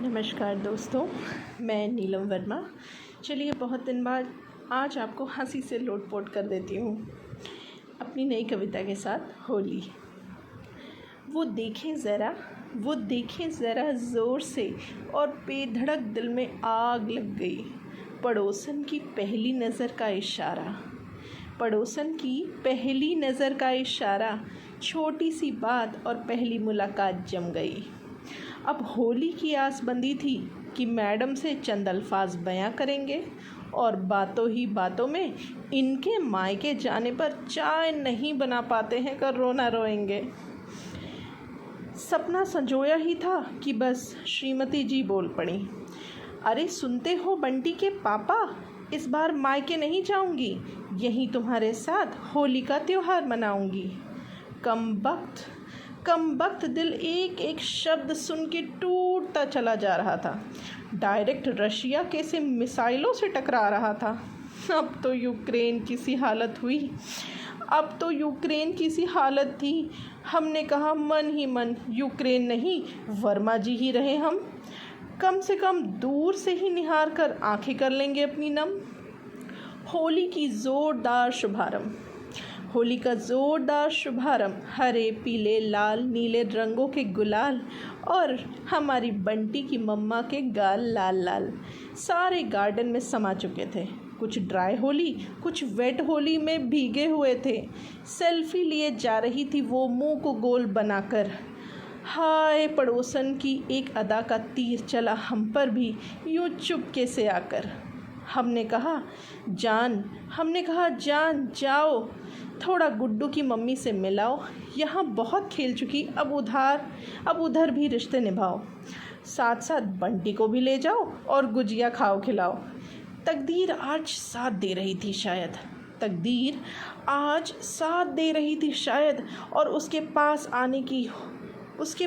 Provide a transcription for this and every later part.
नमस्कार दोस्तों, मैं नीलम वर्मा। चलिए बहुत दिन बाद आज आपको हंसी से लोटपोट कर देती हूँ अपनी नई कविता के साथ होली। वो देखें ज़रा ज़ोर से और बेधड़क दिल में आग लग गई। पड़ोसन की पहली नज़र का इशारा, छोटी सी बात और पहली मुलाकात जम गई। अब होली की आस बंधी थी कि मैडम से चंद अल्फाज बयां करेंगे और बातों ही बातों में इनके मायके जाने पर चाय नहीं बना पाते हैं कर रोना रोएंगे। सपना संजोया ही था कि बस श्रीमती जी बोल पड़ी, अरे सुनते हो बंटी के पापा, इस बार मायके नहीं जाऊंगी, यहीं तुम्हारे साथ होली का त्योहार मनाऊंगी। कम वक्त दिल एक एक शब्द सुन के टूटता चला जा रहा था। डायरेक्ट रशिया के से मिसाइलों से टकरा रहा था। अब तो यूक्रेन की सी हालत थी। हमने कहा मन ही मन, यूक्रेन नहीं वर्मा जी ही रहे हम, कम से कम दूर से ही निहार कर आंखें कर लेंगे अपनी नम। होली का ज़ोरदार शुभारंभ, हरे पीले लाल नीले रंगों के गुलाल और हमारी बंटी की मम्मा के गाल लाल लाल सारे गार्डन में समा चुके थे। कुछ ड्राई होली, कुछ वेट होली में भीगे हुए थे। सेल्फी लिए जा रही थी वो मुंह को गोल बनाकर। हाय पड़ोसन की एक अदा का तीर चला हम पर भी यूँ चुपके से आकर। हमने कहा जान जाओ, थोड़ा गुड्डू की मम्मी से मिलाओ, यहाँ बहुत खेल चुकी, अब उधर भी रिश्ते निभाओ, साथ साथ बंटी को भी ले जाओ और गुजिया खिलाओ। तकदीर आज साथ दे रही थी शायद और उसके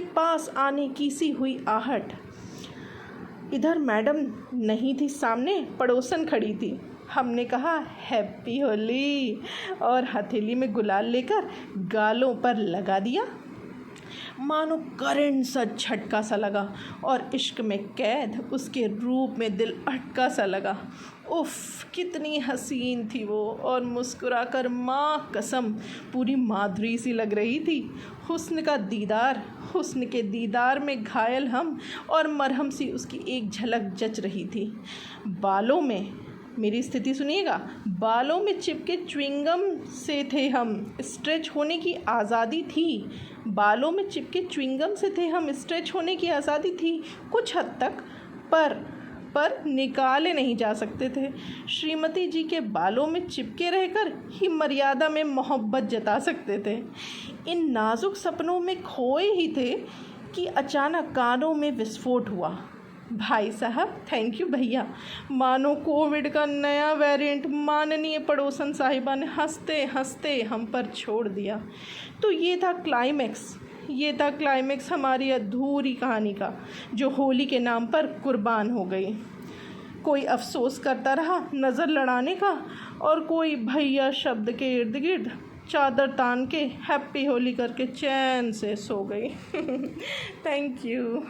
पास आने की सी हुई आहट। इधर मैडम नहीं थी, सामने पड़ोसन खड़ी थी। हमने कहा हैप्पी होली और हथेली में गुलाल लेकर गालों पर लगा दिया। मानो करंट सा झटका सा लगा और इश्क में कैद उसके रूप में दिल अटका सा लगा। उफ़ कितनी हसीन थी वो, और मुस्कुराकर माँ कसम पूरी माधुरी सी लग रही थी। हुस्न के दीदार में घायल हम और मरहम सी उसकी एक झलक जच रही थी। बालों में, मेरी स्थिति सुनिएगा, बालों में चिपके च्युइंगम से थे हम, स्ट्रेच होने की आज़ादी थी कुछ हद तक, पर निकाले नहीं जा सकते थे। श्रीमती जी के बालों में चिपके रहकर ही मर्यादा में मोहब्बत जता सकते थे। इन नाजुक सपनों में खोए ही थे कि अचानक कानों में विस्फोट हुआ। भाई साहब, थैंक यू भैया, मानो कोविड का नया वेरिएंट माननीय पड़ोसन साहिबा ने हंसते हंसते हम पर छोड़ दिया। तो ये था क्लाइमेक्स हमारी अधूरी कहानी का, जो होली के नाम पर कुर्बान हो गई। कोई अफसोस करता रहा नज़र लड़ाने का, और कोई भैया शब्द के इर्द गिर्द चादर तान के हैप्पी होली करके चैन से सो गई। Thank you.